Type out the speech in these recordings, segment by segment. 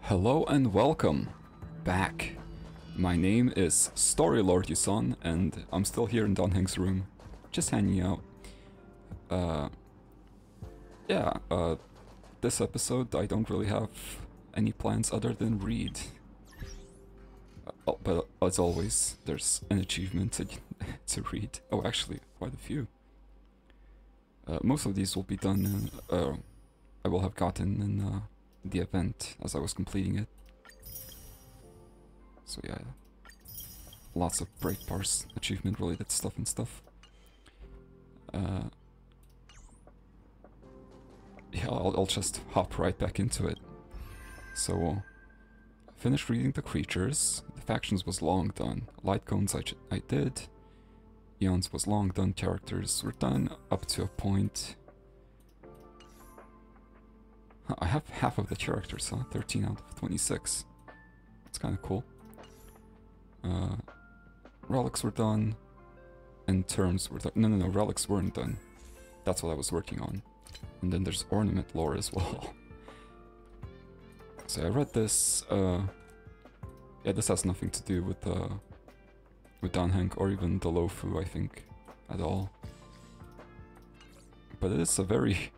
Hello and welcome back. My name is Storylord Yuson, and I'm still here in Donheng's room, just hanging out. This episode I don't really have any plans other than read. But as always, there's an achievement to read. Oh, actually, quite a few. Most of these will be done, I will have gotten in the event as I was completing it. So yeah, lots of breakbars, achievement related stuff and stuff. Yeah, I'll just hop right back into it. So, finished reading the creatures. The factions was long done. Light cones I did. Eons was long done. Characters were done up to a point. I have half of the characters, huh? 13 out of 26. It's kind of cool. Relics were done. And terms were done. No, relics weren't done. That's what I was working on. And then there's Ornament lore as well. So I read this. Yeah, this has nothing to do with Donheng or even the Lofu, I think, at all. But it is a very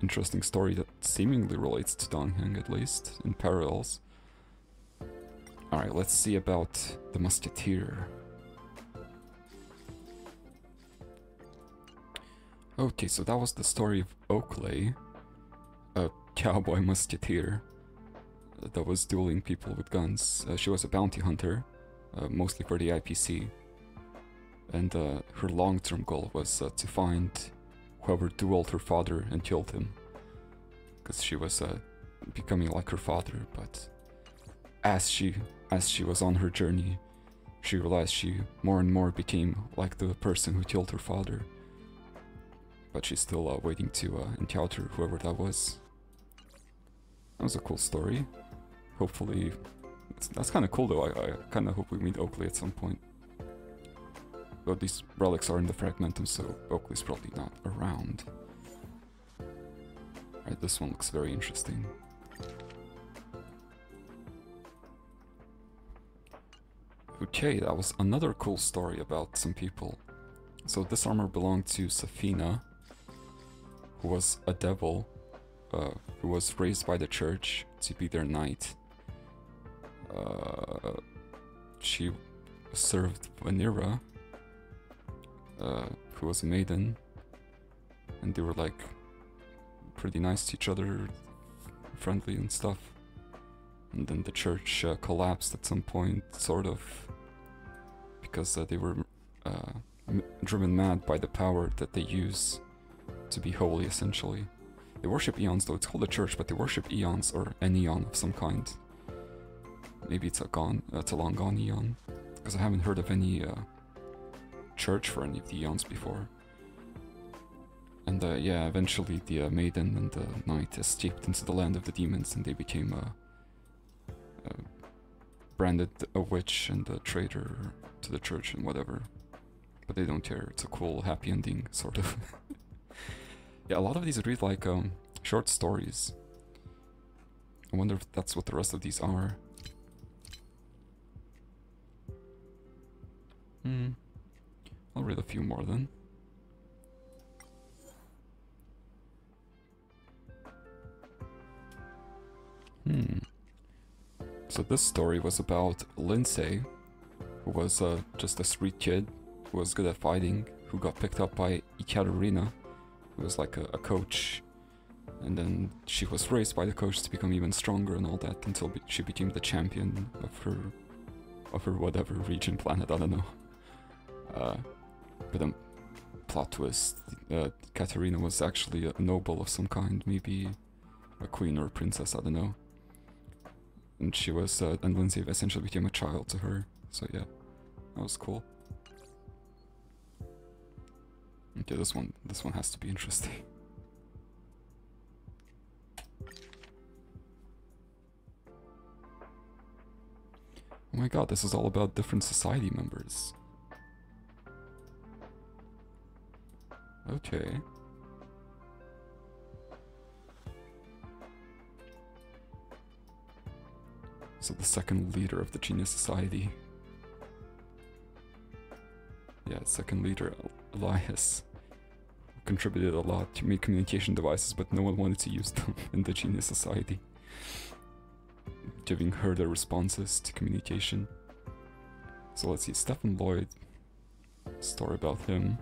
interesting story that seemingly relates to Donheng, at least, in parallels. Alright, let's see about the Musketeer. Okay, so that was the story of Oakley, a cowboy musketeer that was dueling people with guns. She was a bounty hunter, mostly for the IPC, and her long-term goal was to find whoever dueled her father and killed him, because she was becoming like her father. But as she was on her journey, she realized she more and more became like the person who killed her father. But she's still waiting to encounter whoever that was. That was a cool story. Hopefully, that's kind of cool though. I kind of hope we meet Oakley at some point. Though these relics are in the Fragmentum, so Oakley's probably not around. Alright, this one looks very interesting. Okay, that was another cool story about some people. So this armor belonged to Safina, who was a devil, who was raised by the church to be their knight. She served Vanira, who was a maiden, and they were like pretty nice to each other, friendly and stuff. And then the church collapsed at some point, sort of, because they were driven mad by the power that they use to be holy, essentially. They worship eons, though it's called a church, but they worship eons, or an eon of some kind. Maybe it's a long gone eon, because I haven't heard of any church for any of the eons before. And yeah, eventually the maiden and the knight escaped into the land of the demons, and they became branded a witch and a traitor to the church and whatever. But they don't care. It's a cool, happy ending, sort of. Yeah, a lot of these read like short stories. I wonder if that's what the rest of these are. I'll read a few more then. So this story was about Lindsay, who was just a street kid who was good at fighting, who got picked up by Ikaterina, who was like a coach, and then she was raised by the coach to become even stronger and all that, until she became the champion of her whatever region, planet, I don't know. But plot twist, Katerina was actually a noble of some kind, maybe a queen or a princess, I don't know. And she was, and Lindsay essentially became a child to her, so yeah, that was cool. Okay, this one has to be interesting. Oh my god, this is all about different society members. Okay. So the second leader of the Genius Society. Yeah, second leader, Elias, contributed a lot to make communication devices, but no one wanted to use them in the Genius Society, giving her the responses to communication. So let's see, Stephen Lloyd, story about him.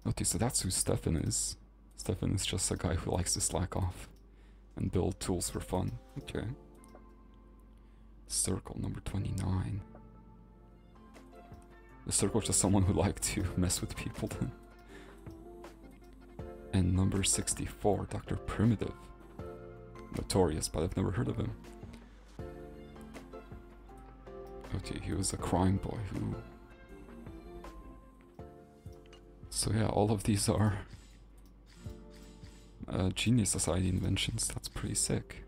Okay, so that's who Stefan is. Stefan is just a guy who likes to slack off and build tools for fun. Okay. Circle number 29. The circle is just someone who liked to mess with people then. And number 64, Dr. Primitive. Notorious, but I've never heard of him. Okay, he was a crime boy who... So yeah, all of these are Genius Society inventions. That's pretty sick.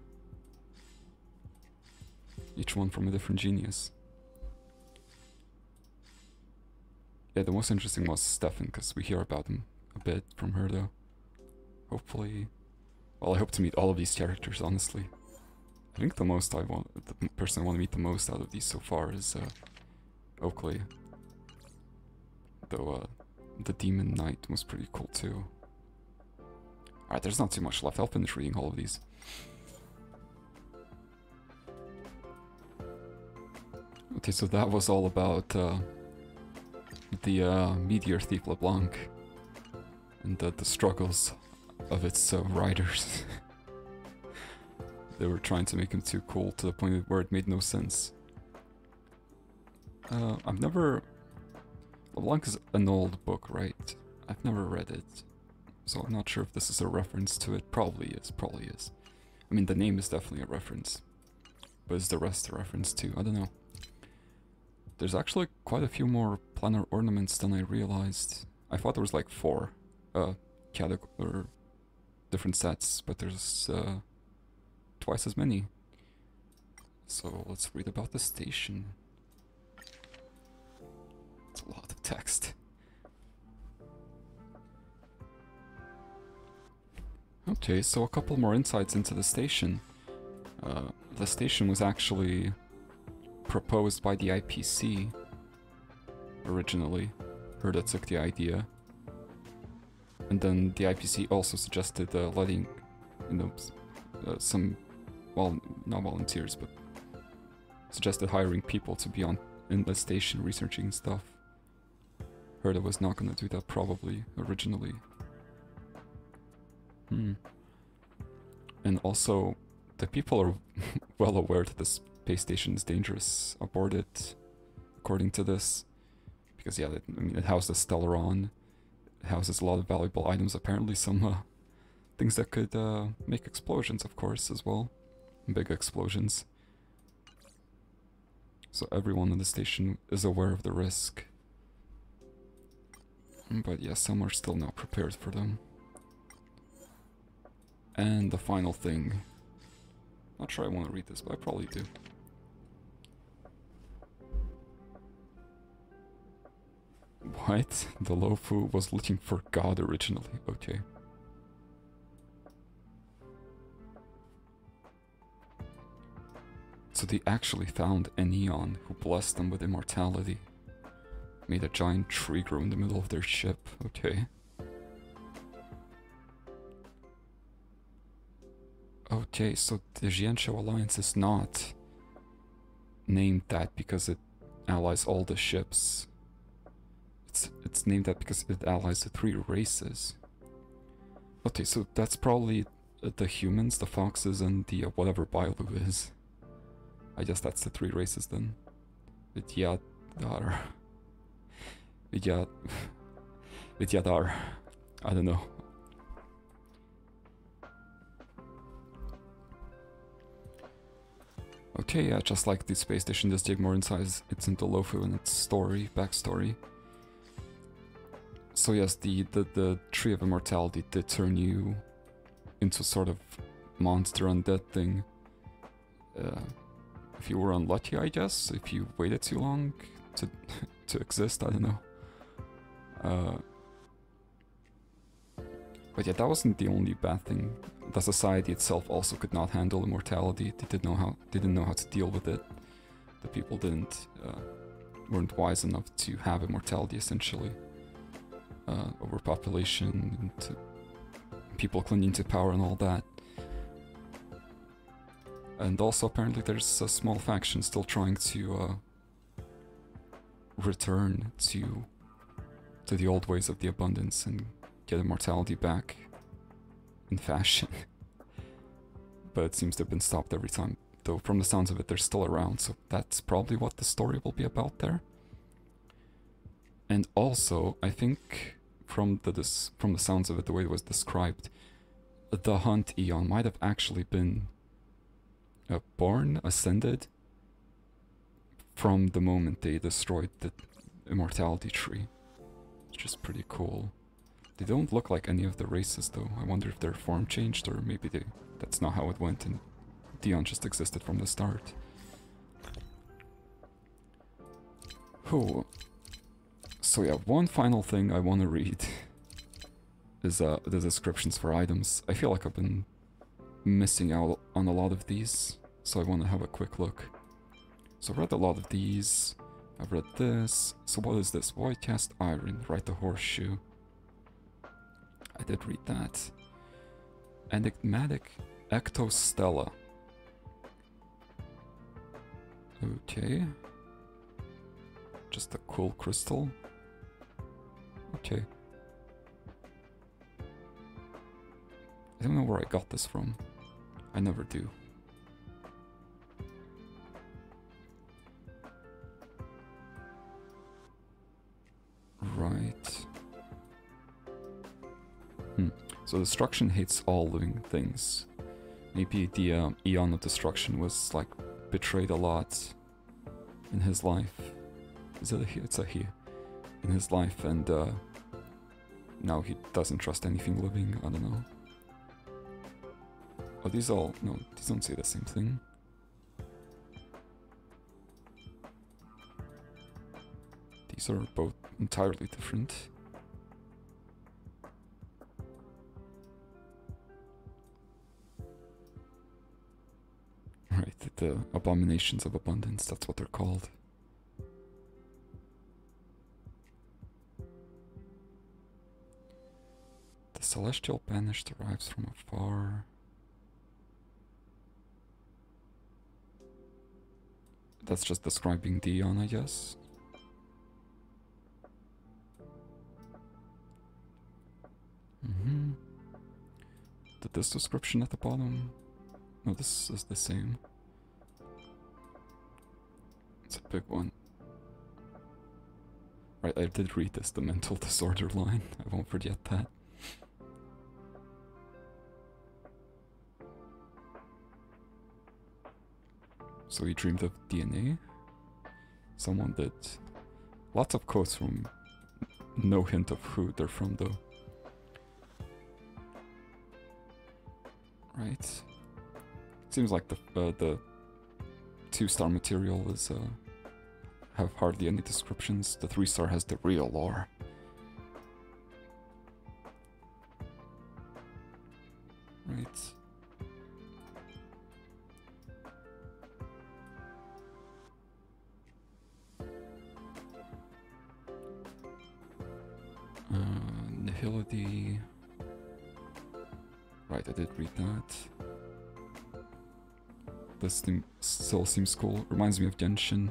Each one from a different genius. Yeah, the most interesting was Stefan, because we hear about him a bit from her though. Hopefully... Well, I hope to meet all of these characters, honestly. I think the person I want to meet the most out of these so far is Oakley. Though the Demon Knight was pretty cool too. Alright, there's not too much left. I'll finish reading all of these. Okay, so that was all about the Meteor Thief LeBlanc and the struggles of its writers. They were trying to make him too cool to the point where it made no sense. I've never... LeBlanc is an old book, right? I've never read it, so I'm not sure if this is a reference to it. Probably is, probably is. I mean, the name is definitely a reference. But is the rest a reference too? I don't know. There's actually quite a few more planar ornaments than I realized. I thought there was like 4 category different sets, but there's twice as many. So let's read about the station. It's a lot of text. Okay, so a couple more insights into the station. The station was actually proposed by the IPC originally. Herda took the idea. And then the IPC also suggested letting, you know, some, well, not volunteers, but suggested hiring people to be in the station researching stuff. Herda was not going to do that probably originally. And also, the people are well aware that the space station is dangerous aboard it, according to this. Because yeah, I mean, it houses Stellaron, it houses a lot of valuable items, apparently some things that could make explosions, of course, as well. Big explosions. So everyone in the station is aware of the risk. But yeah, some are still not prepared for them. And the final thing. Not sure I want to read this, but I probably do. What? The Lofu was looking for God originally. Okay. So they actually found an Eon who blessed them with immortality. Made a giant tree grow in the middle of their ship. Okay. Okay, so the Jianzhou Alliance is not named that because it allies all the ships. It's named that because it allies the 3 races. Okay, so that's probably the humans, the foxes, and the whatever Bailu is. I guess that's the 3 races then. Vidyadhar. Vidyadhar. I don't know. Okay, yeah, just like the space station does dig more insights, it's into Lofu and its story, backstory. So yes, the Tree of Immortality did turn you into sort of monster undead thing. If you were unlucky, I guess, if you waited too long to exist, I don't know. But yeah, that wasn't the only bad thing. The society itself also could not handle immortality. They didn't know how to deal with it. The people weren't wise enough to have immortality, essentially. Overpopulation, and people clinging to power and all that. And also apparently there's a small faction still trying to return to the old ways of the abundance and get immortality back in fashion. But it seems to have been stopped every time. Though from the sounds of it, they're still around, so that's probably what the story will be about there. And also, I think from the sounds of it, the way it was described, the Hunt Eon might have actually been born, ascended, from the moment they destroyed the immortality tree. Which is pretty cool. They don't look like any of the races though. I wonder if their form changed, or maybe that's not how it went and Dion just existed from the start. Oh. So yeah, one final thing I want to read is the descriptions for items. I feel like I've been missing out on a lot of these, so I want to have a quick look. So I've read a lot of these. I've read this. So what is this? Void cast iron. Right, the horseshoe. I did read that. Enigmatic ectostella. Okay. Just a cool crystal. Okay. I don't know where I got this from. I never do. Right. So destruction hates all living things. Maybe the Eon of Destruction was like betrayed a lot in his life. Is it a he? It's a he. In his life, and now he doesn't trust anything living. I don't know. Oh, these all... No, these don't say the same thing. These are both entirely different. Right, the abominations of abundance, that's what they're called. The celestial banish derives from afar. That's just describing Dion, I guess. Did this description at the bottom? No, this is the same. It's a big one. Right, I did read this, the mental disorder line. I won't forget that. So he dreamed of DNA. Someone did. Lots of quotes from no hint of who they're from though. Right. Seems like the 2-star material is have hardly any descriptions. The 3-star has the real lore. Right. Nihility. Right, I did read that. This thing still seems cool. Reminds me of Genshin.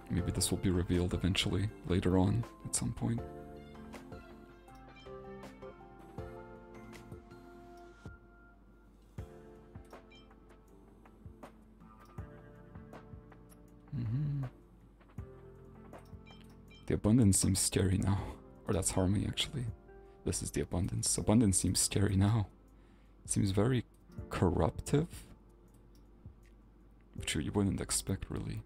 Maybe this will be revealed eventually, later on, at some point. The abundance seems scary now. Or that's harmony, actually. This is the abundance. Abundance seems scary now. It seems very corruptive. Which you wouldn't expect, really.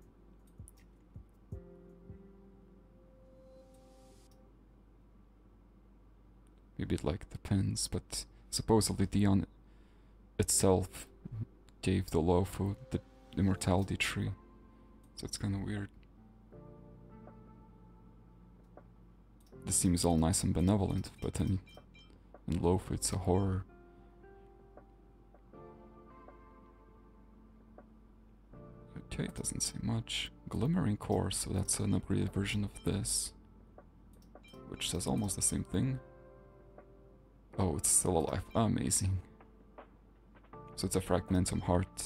Maybe it like depends, but supposedly Dion itself gave the Lofu the immortality tree. So it's kind of weird. This seems all nice and benevolent, but then In Loaf, it's a horror. Okay, it doesn't say much. Glimmering Core, so that's an upgraded version of this. Which says almost the same thing. Oh, it's still alive. Amazing. So it's a Fragmentum Heart.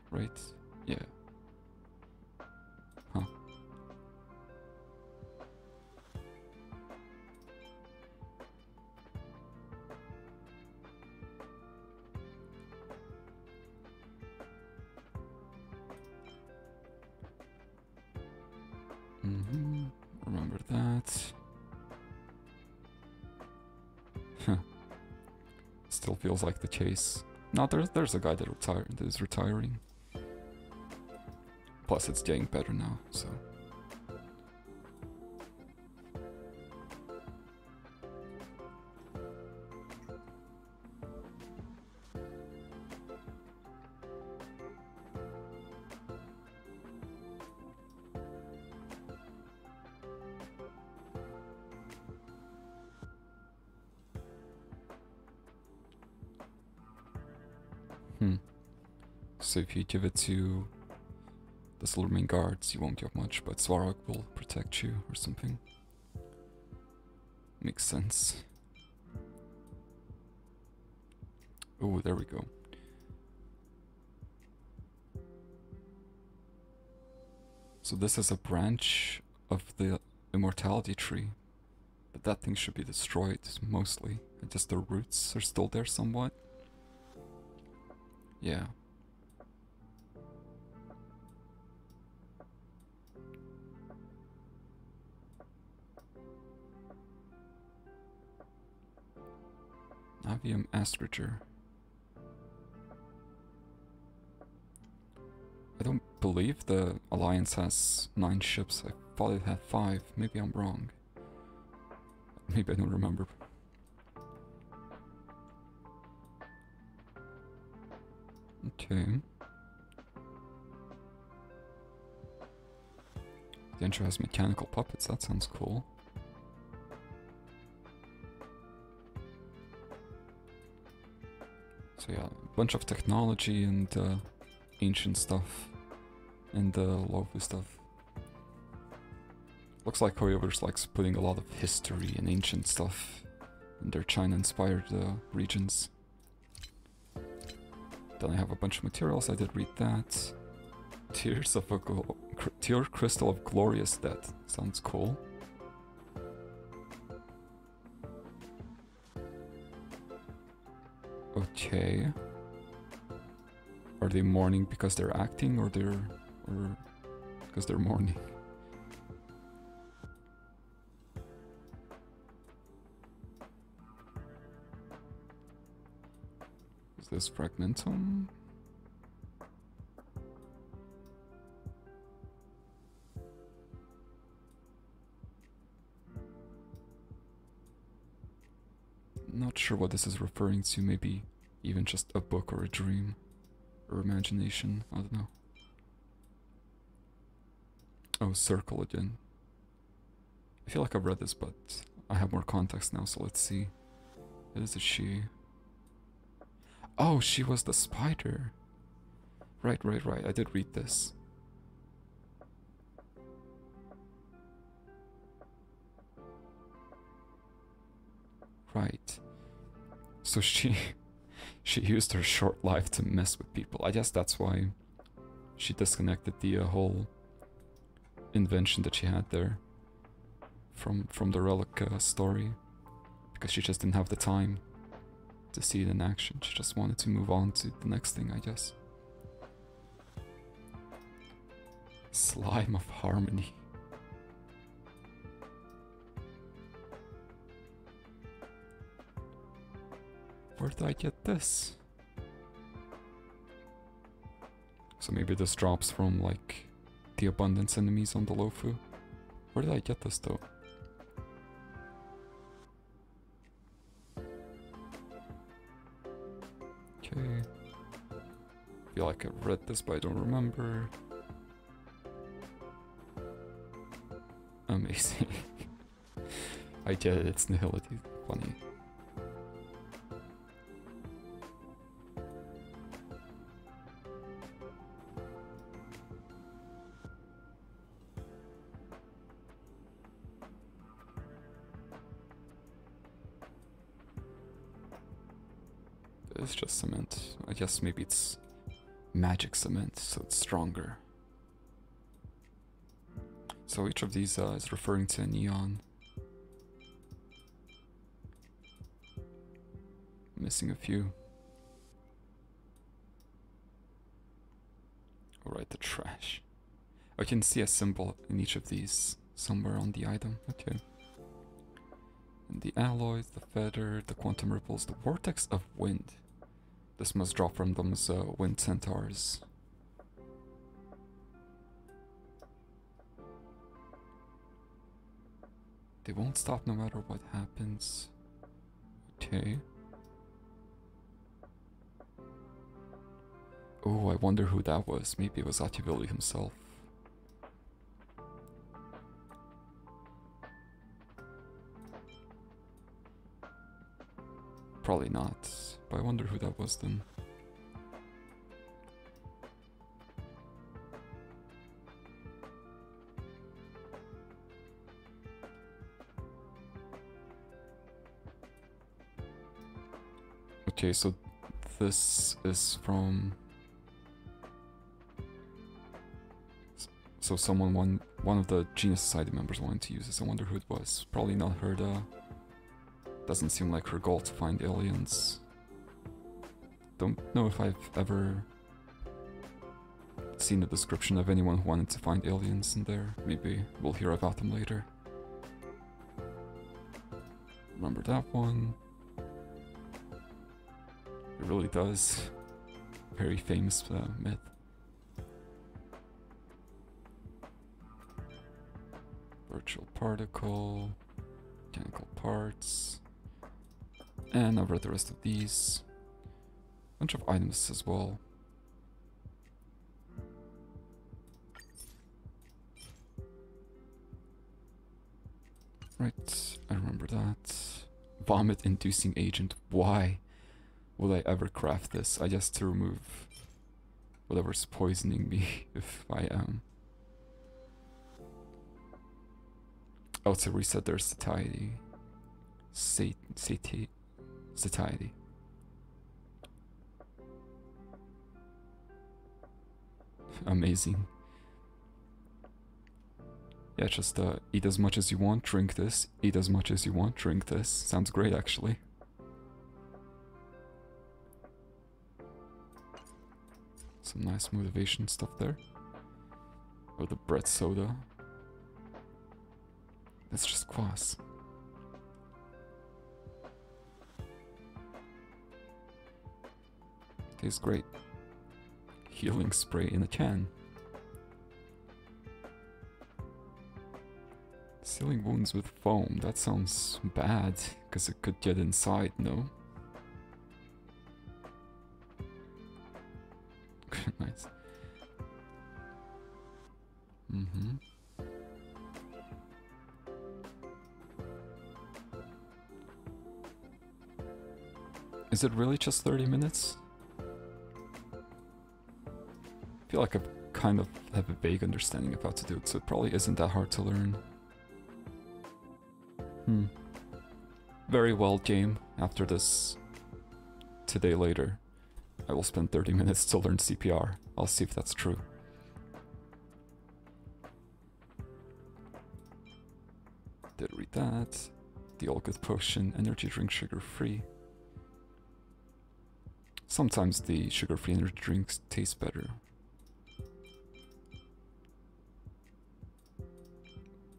Right? Yeah. Huh. Remember that. Huh. Still feels like the chase. No, there's a guy that is retiring. Plus, it's getting better now, so. So if you give it to the Slurming guards, you won't get much, but Svarog will protect you or something. Makes sense. Oh, there we go. So this is a branch of the immortality tree, but that thing should be destroyed mostly. And just the roots are still there somewhat. Yeah. Avium Astrager. I don't believe the Alliance has 9 ships. I thought it had 5. Maybe I'm wrong. Maybe I don't remember. Okay. The intro has mechanical puppets. That sounds cool. So yeah, a bunch of technology and ancient stuff and Lofu stuff. Looks like Hoyoverse likes putting a lot of history and ancient stuff in their China-inspired regions. Then I have a bunch of materials, I did read that. Tear Crystal of Glorious Death, sounds cool. Okay. Are they mourning because they're acting, or because they're mourning? Is this Fragmentum? Not sure what this is referring to, maybe even just a book or a dream or imagination, I don't know. Oh, Circle again. I feel like I've read this, but I have more context now, so let's see. Is it she? Oh, she was the spider. Right, I did read this. Right. So she used her short life to mess with people. I guess that's why she disconnected the whole invention that she had there from the Relic story, because she just didn't have the time to see it in action. She just wanted to move on to the next thing, I guess. Slime of Harmony. Where did I get this? So maybe this drops from, like, the abundance enemies on the Lofu. Where did I get this, though? Okay. Feel like I've read this, but I don't remember. Amazing. I get it, it's nihility. Funny. It's just cement. I guess maybe it's magic cement, so it's stronger. So each of these is referring to a neon. Missing a few. Alright, the trash. I can see a symbol in each of these somewhere on the item. Okay. And the alloys, the feather, the quantum ripples, the vortex of wind. This must drop from those wind centaurs. They won't stop no matter what happens. Okay. Oh, I wonder who that was. Maybe it was Ativili himself. Probably not, but I wonder who that was then. Okay, so this is from... So someone, one of the Genius Society members wanted to use this. I wonder who it was. Probably not her, doesn't seem like her goal to find aliens. Don't know if I've ever seen a description of anyone who wanted to find aliens in there. Maybe we'll hear about them later. Remember that one. It really does. Very famous myth. Virtual particle, mechanical parts, and I've read the rest of these. Bunch of items as well. Right, I remember that. Vomit-inducing agent. Why would I ever craft this? I guess to remove whatever's poisoning me if I am. Oh, to reset their satiety. Satiety. Amazing. Yeah, just eat as much as you want, drink this. Eat as much as you want, drink this. Sounds great, actually. Some nice motivation stuff there. Or the bread soda. That's just kvass. Tastes great. Healing spray in a can. Sealing wounds with foam. That sounds bad, because it could get inside, no? Nice. Mm-hmm. Is it really just 30 minutes? I feel like I kind of have a vague understanding of how to do it, so it probably isn't that hard to learn. Very well, game. After this, today later, I will spend 30 minutes to learn CPR. I'll see if that's true. Did read that. The all good potion, energy drink, sugar free. Sometimes the sugar-free energy drinks taste better.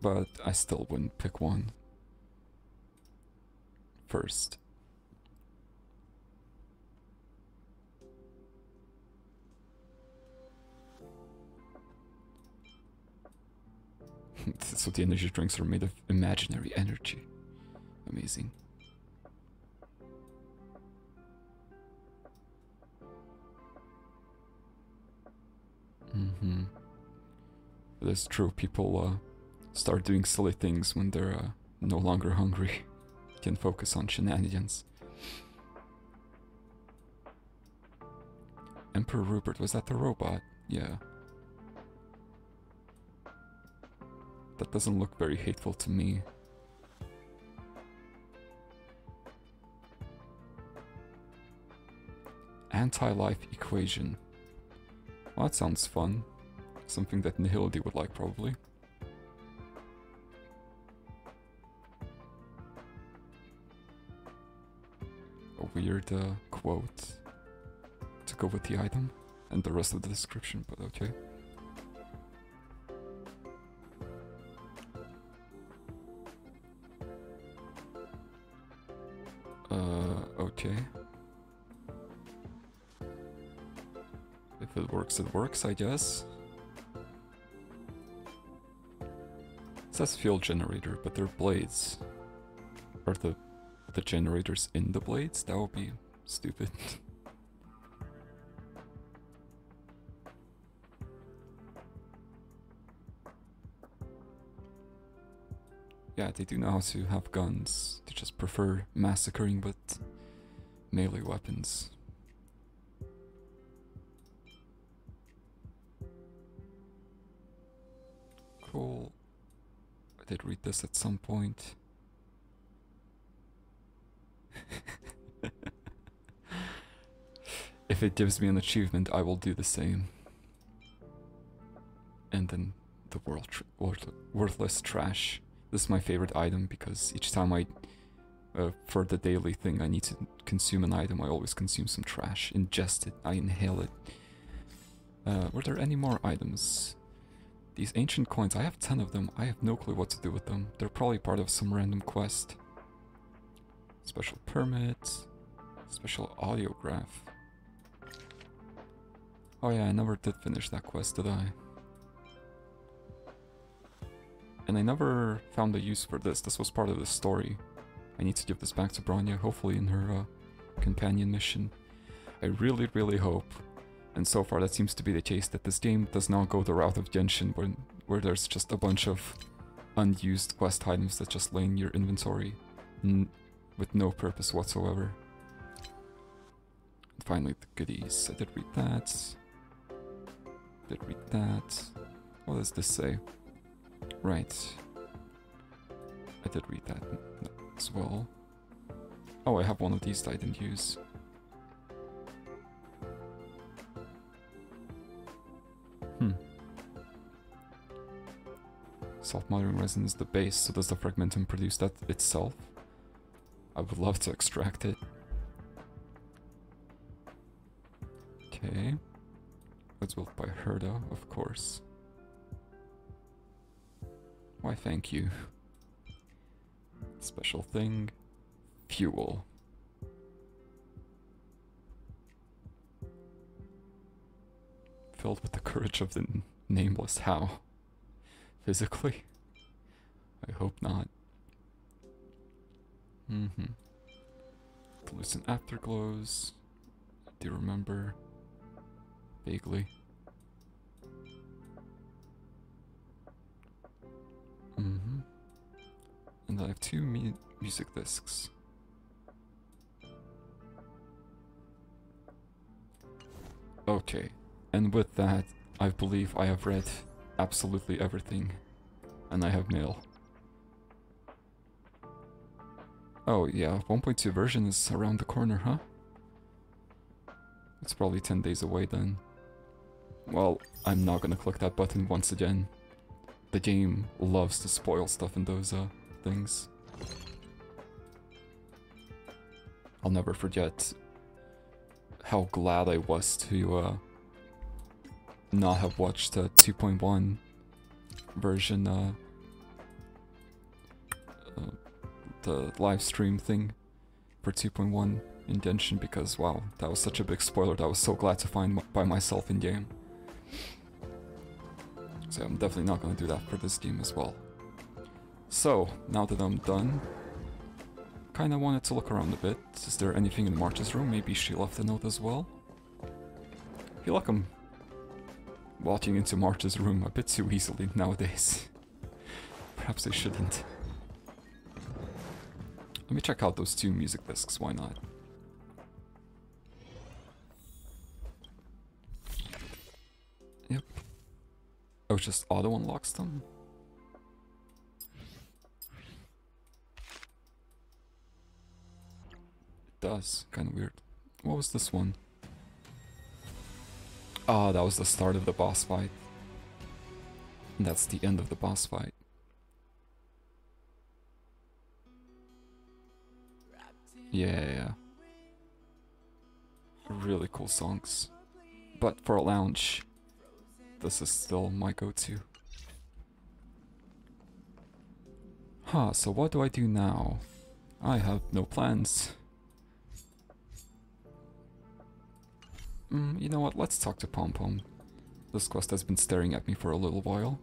But I still wouldn't pick one first. So the energy drinks are made of imaginary energy. Amazing. But it's true, people start doing silly things when they're no longer hungry. Can focus on shenanigans. Emperor Rupert, was that the robot? Yeah. That doesn't look very hateful to me. Anti-life equation. Well, that sounds fun. Something that Nihility would like, probably. A weird quote to go with the item and the rest of the description, but okay. Okay. If it works, I guess. It says field generator, but they're blades. Are the generators in the blades? That would be stupid. Yeah, they do know how to have guns. They just prefer massacring with melee weapons. Cool. I did read this at some point. If it gives me an achievement, I will do the same. And then the worthless trash. This is my favorite item because each time for the daily thing I need to consume an item, I always consume some trash. Ingest it, I inhale it. Were there any more items? These ancient coins, I have 10 of them. I have no clue what to do with them. They're probably part of some random quest. Special permit. Special audiograph. Oh yeah, I never did finish that quest, did I? And I never found a use for this. This was part of the story. I need to give this back to Bronya, hopefully in her companion mission. I really, really hope, and so far that seems to be the case, that this game does not go the route of Genshin, where there's just a bunch of unused quest items that just lay in your inventory with no purpose whatsoever. And finally, the goodies. I did read that. Did read that. What does this say? Right. I did read that as well. Oh, I have one of these that I didn't use. Self-mothering resin is the base, so does the fragmentum produce that itself? I would love to extract it. Okay. It's built by Herda, of course. Why, thank you. Special thing. Fuel. Filled with the courage of the nameless. How? Physically? I hope not. Lucent afterglows. Do you remember? Vaguely. And I have 2 music discs. Okay, and with that, I believe I have read absolutely everything, and I have mail. Oh yeah, 1.2 version is around the corner, huh? It's probably 10 days away then. Well, I'm not gonna click that button once again. The game loves to spoil stuff in those things. I'll never forget how glad I was to not have watched the 2.1 version, the live stream thing for 2.1 in Genshin, because wow, that was such a big spoiler that I was so glad to find by myself in game. So I'm definitely not going to do that for this game as well. So, now that I'm done, kinda wanted to look around a bit. Is there anything in March's room? Maybe she left a note as well? I feel like I'm walking into March's room a bit too easily nowadays. Perhaps I shouldn't. Let me check out those 2 music discs, why not? Yep. Oh, it just auto unlocks them? It does, kinda weird. What was this one? Ah, that was the start of the boss fight. And that's the end of the boss fight. Yeah. Really cool songs. But for a lounge, this is still my go-to. Huh, so what do I do now? I have no plans. You know what, let's talk to Pom Pom. This quest has been staring at me for a little while.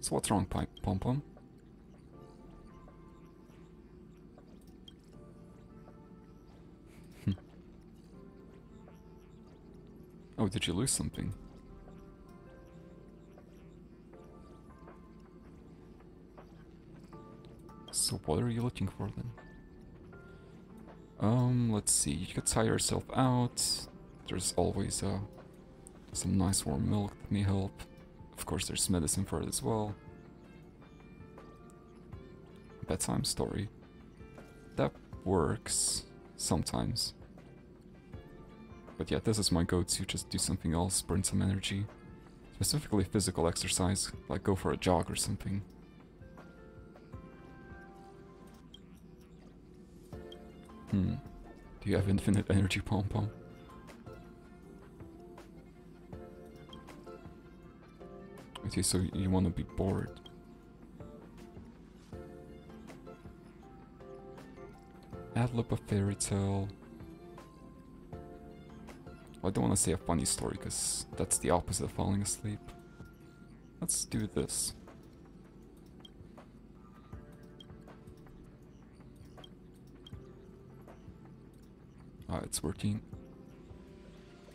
So what's wrong, Pom Pom? Oh, did you lose something? So what are you looking for then? Let's see. You could tire yourself out. There's always some nice warm milk that may help. Of course, there's medicine for it as well. Bedtime story. That works sometimes. But yeah, this is my go-to. Just do something else, burn some energy. Specifically physical exercise, like go for a jog or something. Do you have infinite energy, Pom Pom? Okay, so you want to be bored. Ad lib a fairy tale. Well, I don't want to say a funny story, because that's the opposite of falling asleep. Let's do this. Ah, it's working.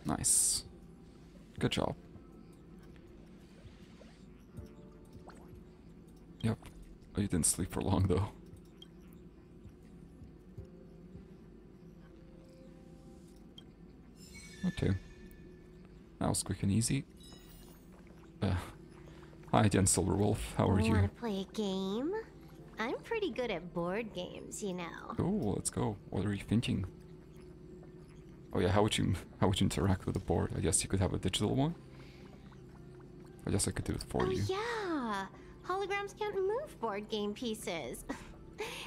Nice. Good job. Yep. Oh, you didn't sleep for long, though. Okay. That was quick and easy. Hi, Jen Silverwolf. How are you? Want to play a game? I'm pretty good at board games, you know. Oh, let's go. What are you thinking? Oh yeah, how would you interact with the board? I guess you could have a digital one. I guess I could do it for you. Yeah, holograms can't move board game pieces.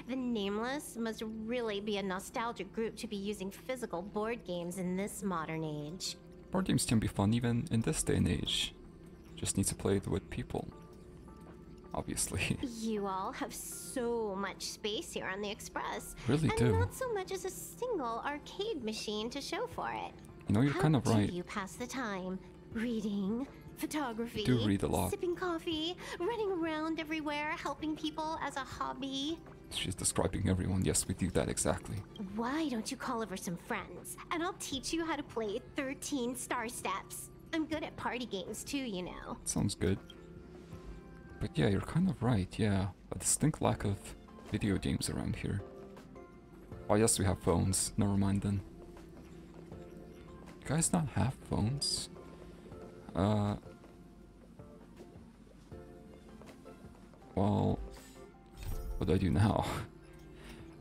The Nameless must really be a nostalgic group to be using physical board games in this modern age. Board games can be fun even in this day and age. Just need to play it with people. Obviously. You all have so much space here on the Express. Really and do. Not so much as a single arcade machine to show for it. You know, you're kind of right. How do you pass the time? Reading, photography, You do read a lot. sipping coffee, running around everywhere, helping people as a hobby. She's describing everyone. Yes, we do that exactly. Why don't you call over some friends, and I'll teach you how to play 13 Star Steps. I'm good at party games too, you know. Sounds good. But yeah, you're kind of right, yeah. A distinct lack of video games around here. Oh yes, we have phones. Never mind then. You guys not have phones? Well, what do I do now?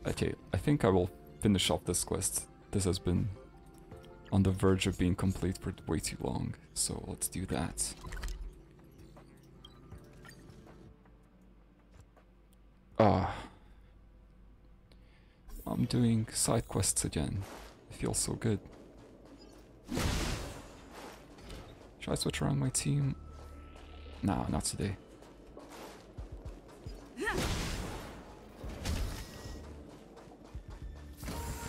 Okay, I think I will finish off this quest. This has been on the verge of being complete for way too long, so let's do that. I'm doing side quests again. It feels so good. Should I switch around my team? Nah, not today.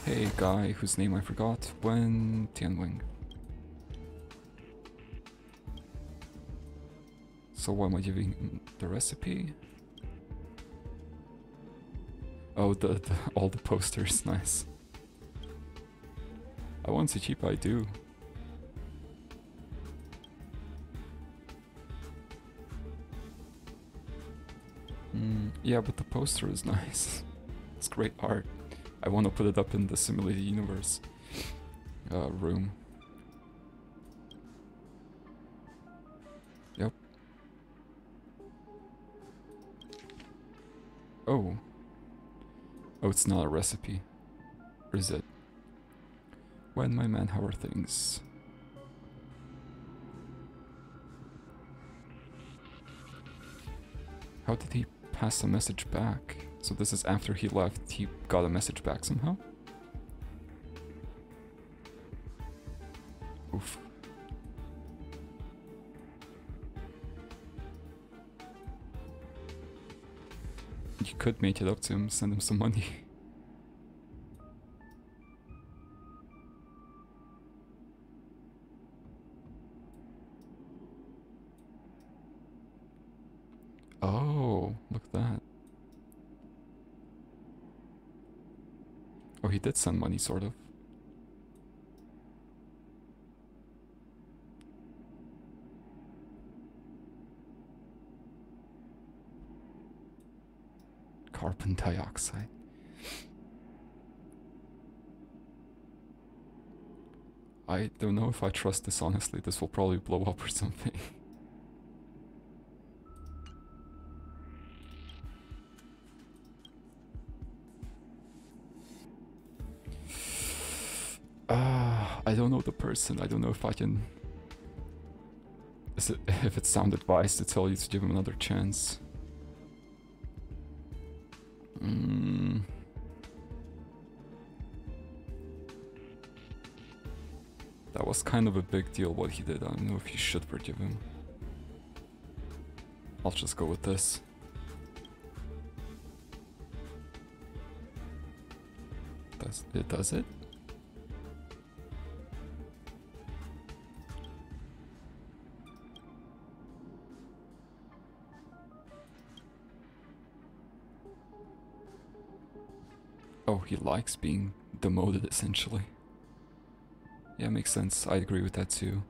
Hey, guy whose name I forgot. Wen Tianwing. So what am I giving the recipe? Oh, all the posters, nice. I want to keep I do. Yeah, but the poster is nice. It's great art. I want to put it up in the simulated universe room. Yep. Oh. Oh, it's not a recipe. Or is it? When my man, how are things? How did he pass a message back? So this is after he left, he got a message back somehow? Oof. You could make it up to him, send him some money. Oh, look at that. Oh, he did send money, sort of. Carbon dioxide. I don't know if I trust this, honestly. This will probably blow up or something. I don't know the person. I don't know if I can... if it's sound advice to tell you to give him another chance. That was kind of a big deal what he did. I don't know if you should forgive him. I'll just go with this. Does it? Oh, he likes being demoted, essentially. Yeah, makes sense. I agree with that too.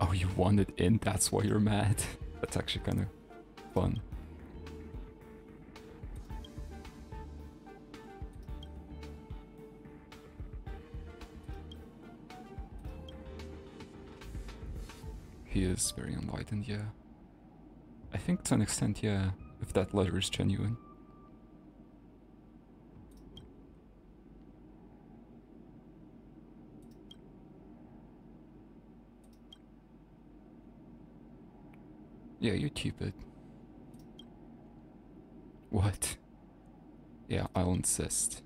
Oh, you wanted in? That's why you're mad. That's actually kind of fun. He is very enlightened, yeah. I think to an extent, yeah, if that letter is genuine. Yeah, you keep it. What? Yeah, I'll insist.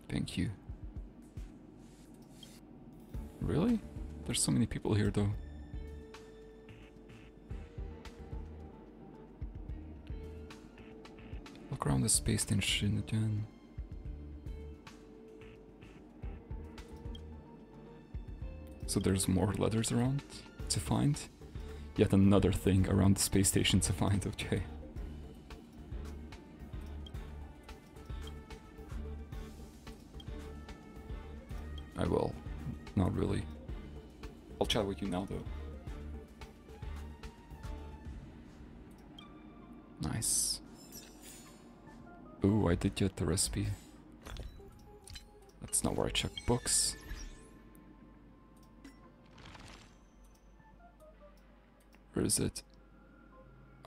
Thank you. Really? There's so many people here though. Look around the space station again. So there's more letters around to find? Yet another thing around the space station to find, okay. I will. Not really. I'll chat with you now though. Nice. Ooh, I did get the recipe. That's not where I check books. Where is it?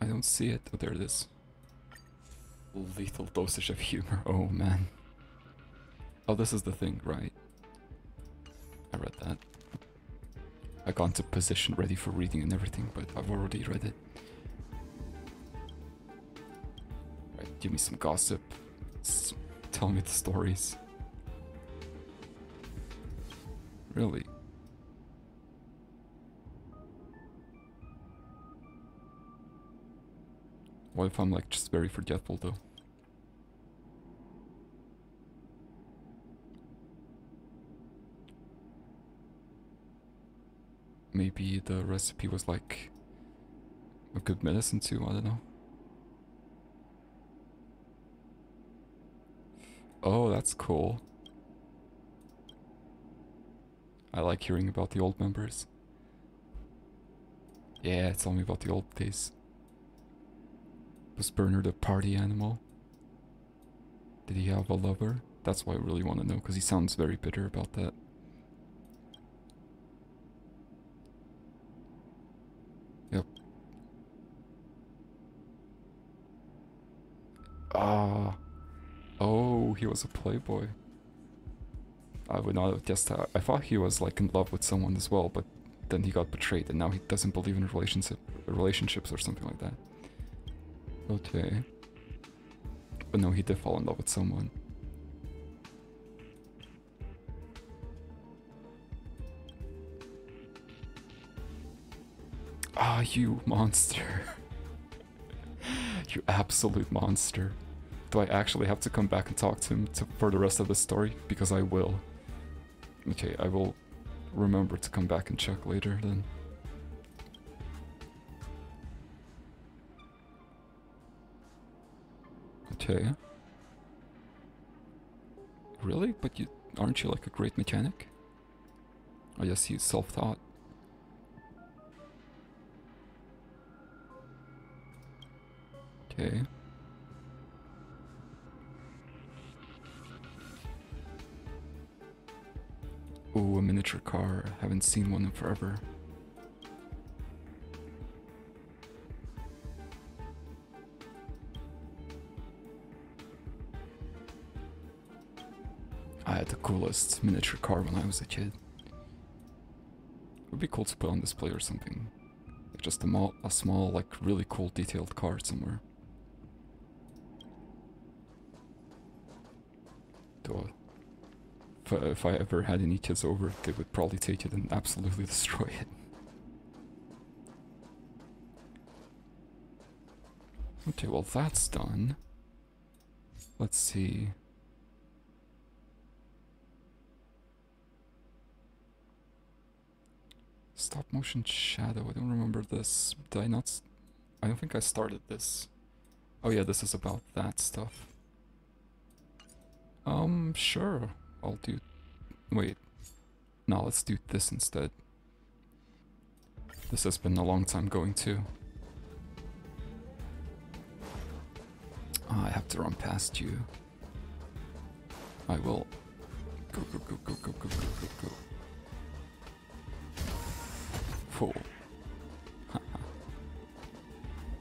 I don't see it. Oh, there it is. Lethal dosage of humor. Oh man. Oh, this is the thing, right? I read that. I got into position ready for reading and everything, but I've already read it. Right, give me some gossip. Tell me the stories. Really? What if I'm like just very forgetful though? Maybe the recipe was like a good medicine too, I don't know. Oh, that's cool. I like hearing about the old members. Yeah, tell me about the old days. Was Bernard a party animal? Did he have a lover? That's what I really want to know, because he sounds very bitter about that. Ah. Oh, he was a playboy. I would not have guessed that. I thought he was like in love with someone as well, but then he got betrayed and now he doesn't believe in relationships or something like that. Okay. But no, he did fall in love with someone. Ah, you monster. You absolute monster. Do I actually have to come back and talk to him for the rest of the story? Because I will. Okay, I will remember to come back and check later then. Okay. Really? But aren't you like a great mechanic? I guess he's self-taught. Okay. Ooh, a miniature car. Haven't seen one in forever. I had the coolest miniature car when I was a kid. It would be cool to put on display or something. Like just a small, like really cool detailed car somewhere. Though, if I ever had any kids over, they would probably take it and absolutely destroy it. Okay, well that's done. Let's see. Stop motion shadow, I don't remember this. Did I not? I don't think I started this. Oh yeah, this is about that stuff. Sure. I'll do... Wait. No, let's do this instead. This has been a long time going too. I have to run past you. I will. Go, go, go, go, go, go, go, go, go. Fool.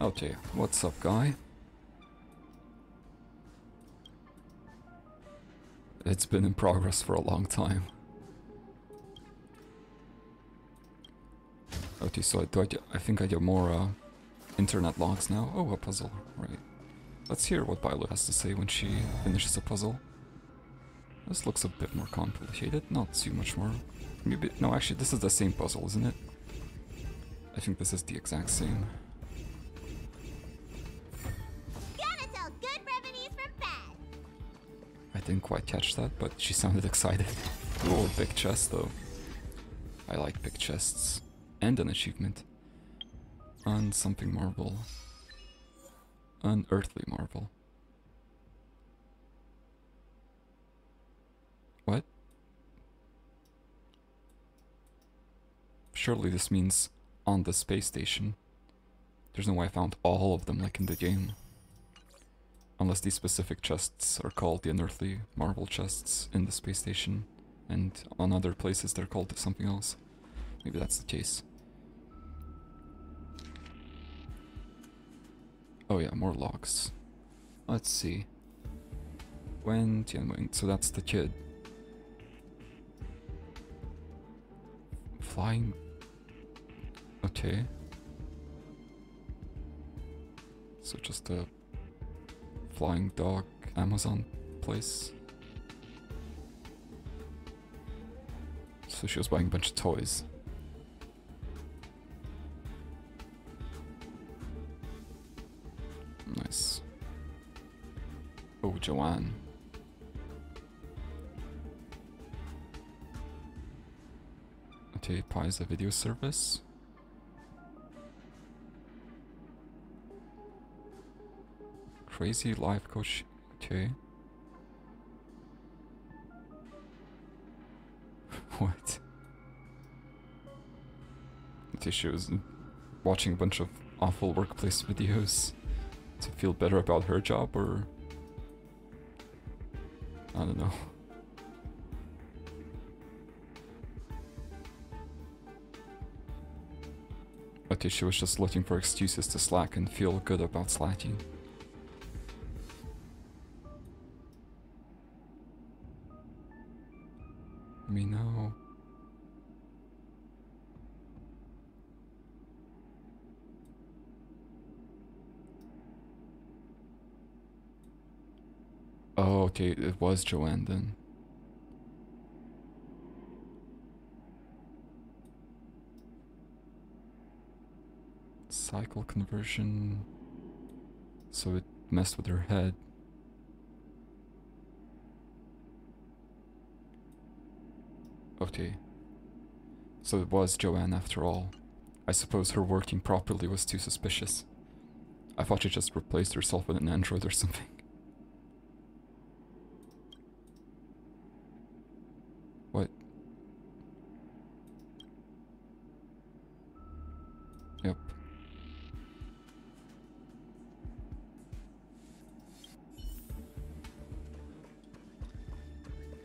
Okay, what's up, guy? It's been in progress for a long time. Okay, so I think I get more internet logs now. Oh, a puzzle, right. Let's hear what Bilo has to say when she finishes a puzzle. This looks a bit more complicated, not too much more. Maybe, no, actually this is the same puzzle, isn't it? I think this is the exact same. Gotta tell good revenues from bad. I didn't quite catch that, but she sounded excited. Ooh, big chest though. I like big chests. And an achievement. Something marble. Unearthly marble. What? Surely this means on the space station. There's no way I found all of them like in the game. Unless these specific chests are called the unearthly marble chests in the space station. And on other places they're called something else. Maybe that's the case. Oh yeah, more logs. Let's see. Wen Tianwen, so that's the kid. Flying... Okay. So just a flying dog Amazon place. So she was buying a bunch of toys. Nice. Oh, Joanne. Okay, Pi is a video service. Crazy life coach. Okay. What? Okay, she was watching a bunch of awful workplace videos to feel better about her job, or I don't know. Okay, she was just looking for excuses to slack and feel good about slacking. me know. Oh, okay, it was Joanne then. Cycle conversion. So it messed with her head. Okay. So it was Joanne after all. I suppose her working properly was too suspicious. I thought she just replaced herself with an android or something. What? Yep.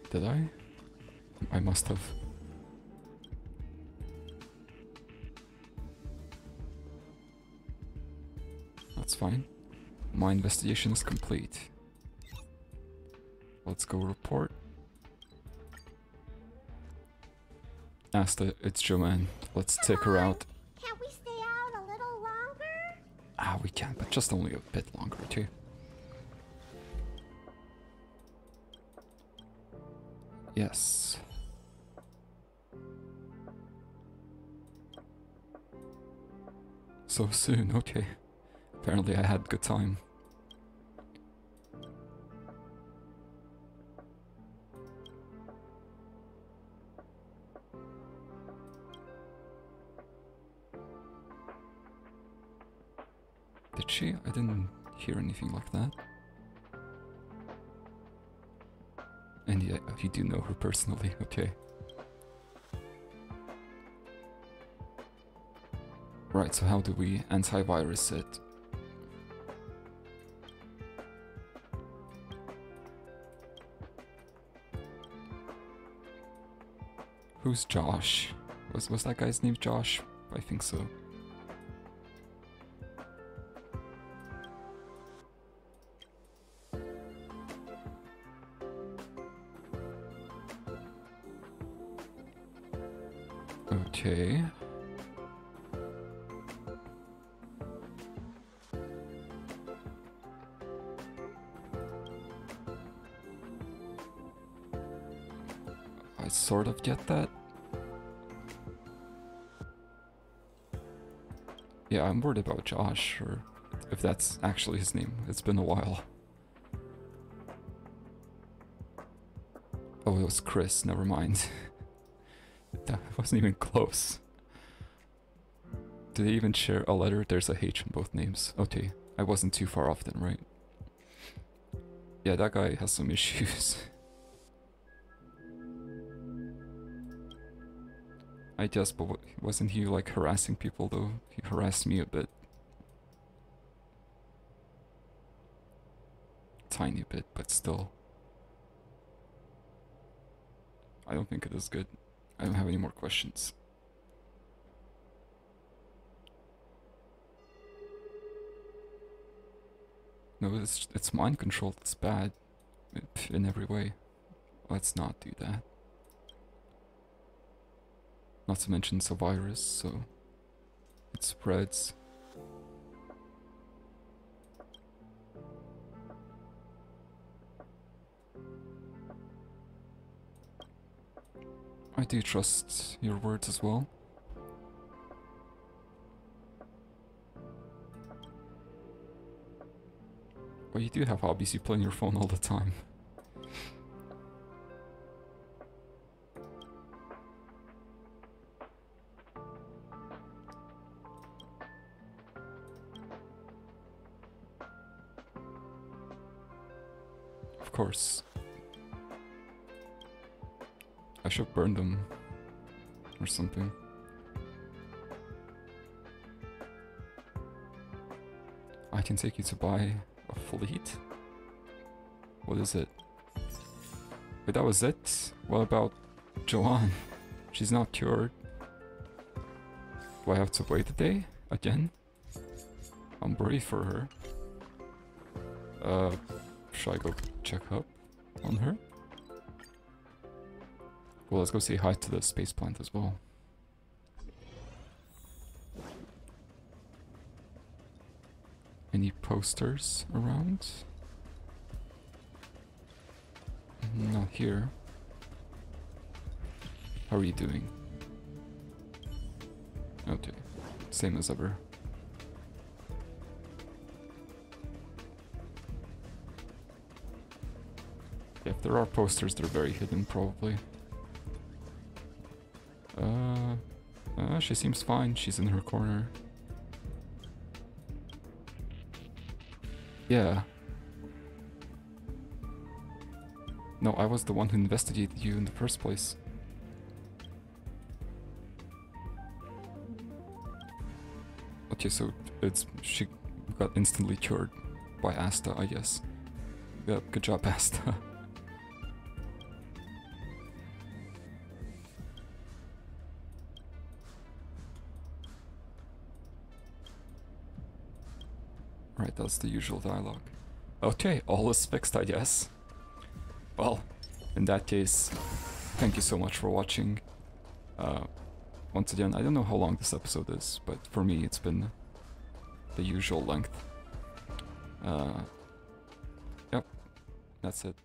Did I? I must have. That's fine. My investigation is complete. Let's go report. Asta, it's Joanne. Let's take her out. Can't we stay out a little longer? Ah, we can, but just only a bit longer too. Yes. So soon, okay. Apparently I had good time. Did she? I didn't hear anything like that. And yeah, you do know her personally, okay. Right, so how do we antivirus it? Who's Josh? Was that guy's name Josh? I think so. Okay. I sort of get that. Yeah, I'm worried about Josh, or if that's actually his name. It's been a while. Oh, it was Chris, never mind. That wasn't even close. Do they even share a letter? There's a H in both names. Okay, I wasn't too far off then, right? Yeah, that guy has some issues. I guess, but wasn't he like harassing people though? He harassed me a bit. Tiny bit, but still. I don't think it is good. I don't have any more questions. No, it's mind controlled. It's bad in every way. Let's not do that. Not to mention it's a virus, so it spreads. I do trust your words as well. Well, you do have hobbies. You play on your phone all the time. Of course. I should burn them or something. I can take you to buy a fleet? What is it? Wait, that was it? What about Joanne? She's not cured. Do I have to wait a day? Again? I'm worried for her. Should I go check up on her? Well, let's go say hi to the space plant as well. Any posters around? Not here. How are you doing? Okay, same as ever. If there are posters, they're very hidden, probably. She seems fine. She's in her corner. Yeah. No, I was the one who investigated you in the first place. Okay, so she got instantly cured by Asta, I guess. Yeah, good job, Asta. Right, that's the usual dialogue. Okay, all is fixed, I guess. Well, in that case, thank you so much for watching. Once again, I don't know how long this episode is, but for me it's been the usual length. Yep, that's it.